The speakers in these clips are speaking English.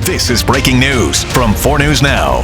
This is breaking news from 4 News Now.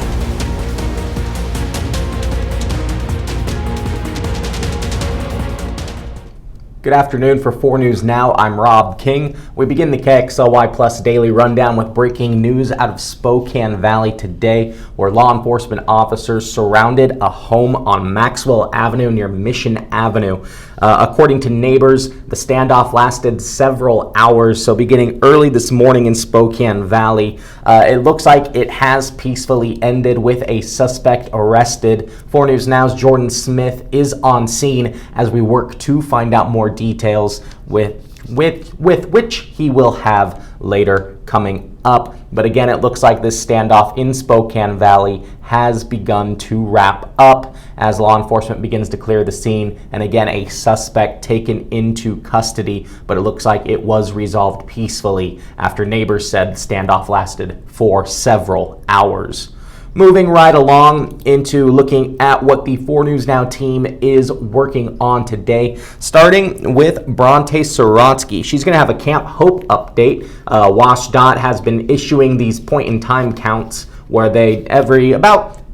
Good afternoon. For 4 News Now, I'm Rob King. We begin the kxly-plus daily rundown with breaking news out of Spokane Valley today, where law enforcement officers surrounded a home on Maxwell Avenue near Mission Avenue. According to neighbors, the standoff lasted several hours, so beginning early this morning in Spokane Valley. It looks like it has peacefully ended with a suspect arrested. 4 News Now's Jordan Smith is on scene as we work to find out more details with which he will have later coming up. But again, it looks like this standoff in Spokane Valley has begun to wrap up as law enforcement begins to clear the scene, and again, a suspect taken into custody, but it looks like it was resolved peacefully after neighbors said the standoff lasted for several hours. Moving right along into looking at what the 4 News Now team is working on today, starting with Bronte Sorotsky. She's going to have a Camp Hope update. WashDOT has been issuing these point-in-time counts where they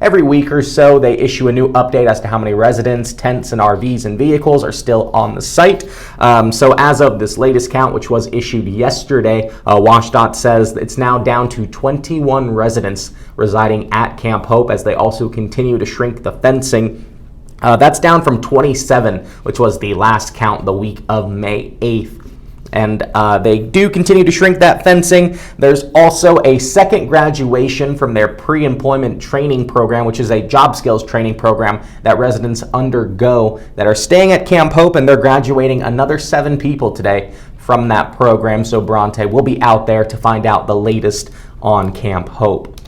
every week or so, they issue a new update as to how many residents, tents, and RVs and vehicles are still on the site. So as of this latest count, which was issued yesterday, WashDOT says it's now down to 21 residents residing at Camp Hope as they also continue to shrink the fencing. That's down from 27, which was the last count the week of May 8th. And they do continue to shrink that fencing. There's also a second graduation from their pre-employment training program, which is a job skills training program that residents undergo that are staying at Camp Hope, and they're graduating another 7 people today from that program. So Bronte will be out there to find out the latest on Camp Hope.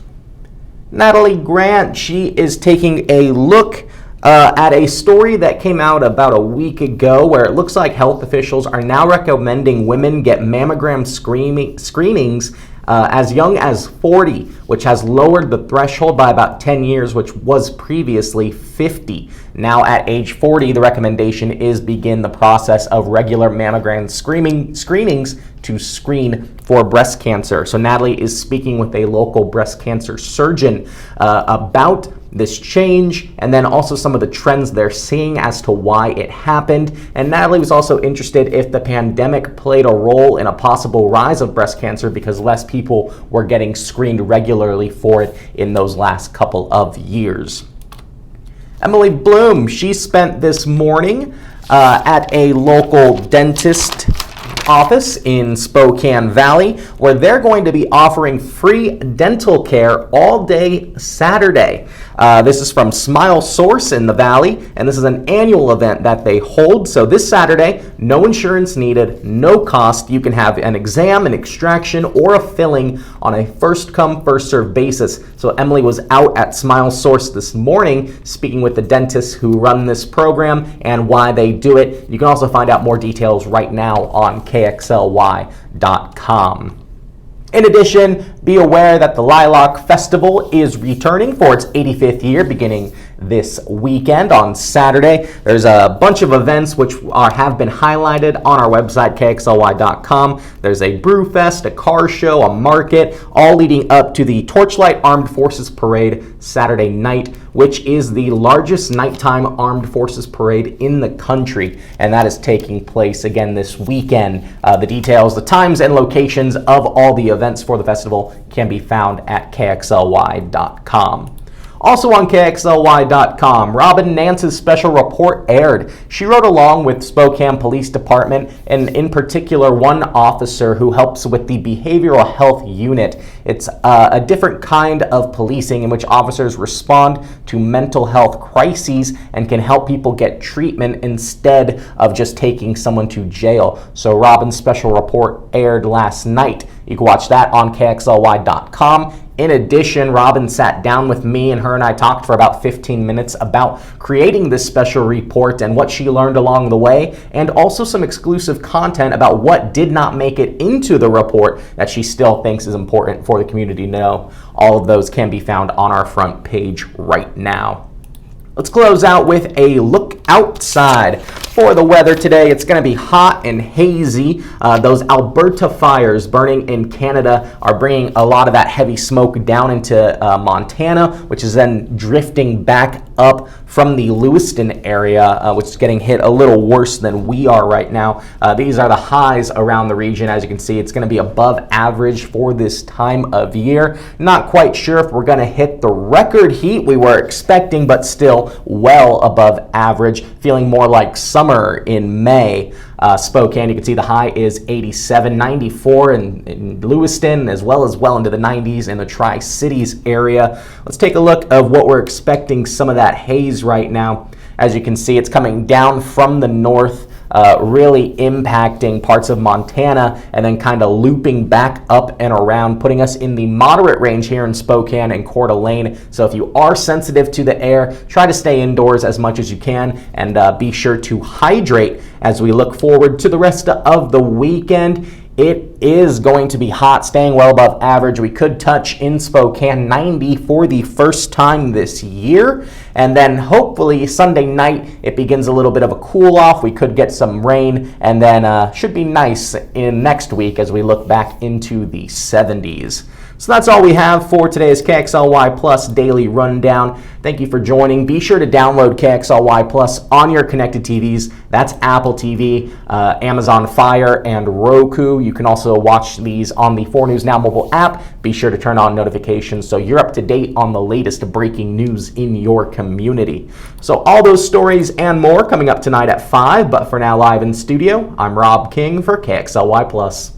Natalie Grant, she is taking a look at a story that came out about a week ago where it looks like health officials are now recommending women get mammogram screenings as young as 40, which has lowered the threshold by about 10 years, which was previously 50. Now at age 40, the recommendation is begin the process of regular mammogram screenings to screen for breast cancer. So Natalie is speaking with a local breast cancer surgeon about this change, and then also some of the trends they're seeing as to why it happened. And Natalie was also interested if the pandemic played a role in a possible rise of breast cancer because less people were getting screened regularly for it in those last couple of years. Emily Bloom, she spent this morning at a local dentist office in Spokane Valley, where they're going to be offering free dental care all day Saturday. This is from Smile Source in the Valley, and this is an annual event that they hold. So this Saturday, no insurance needed, no cost. You can have an exam, an extraction, or a filling on a first-come, first-served basis. So Emily was out at Smile Source this morning speaking with the dentists who run this program and why they do it. You can also find out more details right now on kxly.com. In addition, be aware that the Lilac Festival is returning for its 85th year beginning this weekend on Saturday. There's a bunch of events which have been highlighted on our website, kxly.com. There's a brew fest, a car show, a market, all leading up to the Torchlight Armed Forces Parade Saturday night, which is the largest nighttime armed forces parade in the country, and that is taking place again this weekend. The details, the times, and locations of all the events for the festival can be found at kxly.com. Also on kxly.com, Robin Nance's special report aired. She rode along with Spokane Police Department, and in particular one officer who helps with the behavioral health unit. It's a different kind of policing in which officers respond to mental health crises and can help people get treatment instead of just taking someone to jail. So Robin's special report aired last night. You can watch that on kxly.com. In addition, Robin sat down with me, and her and I talked for about 15 minutes about creating this special report and what she learned along the way, and also some exclusive content about what did not make it into the report that she still thinks is important for the community to know. All of those can be found on our front page right now. Let's close out with a look outside. For the weather today, it's going to be hot and hazy. Those Alberta fires burning in Canada are bringing a lot of that heavy smoke down into Montana, which is then drifting back up from the Lewiston area, which is getting hit a little worse than we are right now. These are the highs around the region. As you can see, it's going to be above average for this time of year. Not quite sure if we're going to hit the record heat we were expecting, but still well above average, feeling more like summer in May. Spokane, you can see the high is 87, 94 in Lewiston, as well into the 90s in the Tri-Cities area. Let's take a look of what we're expecting some of that haze right now. As you can see, it's coming down from the north, really impacting parts of Montana and then kind of looping back up and around, putting us in the moderate range here in Spokane and Coeur d'Alene. So if you are sensitive to the air, try to stay indoors as much as you can and be sure to hydrate as we look forward to the rest of the weekend. It is going to be hot, staying well above average. We could touch in Spokane 90 for the first time this year. And then hopefully Sunday night, it begins a little bit of a cool off. We could get some rain and then should be nice in next week as we look back into the 70s. So that's all we have for today's KXLY Plus Daily Rundown. Thank you for joining. Be sure to download KXLY Plus on your connected TVs. That's Apple TV, Amazon Fire, and Roku. You can also watch these on the 4 News Now mobile app. Be sure to turn on notifications so you're up to date on the latest breaking news in your community. So all those stories and more coming up tonight at 5, but for now live in studio, I'm Rob King for KXLY Plus.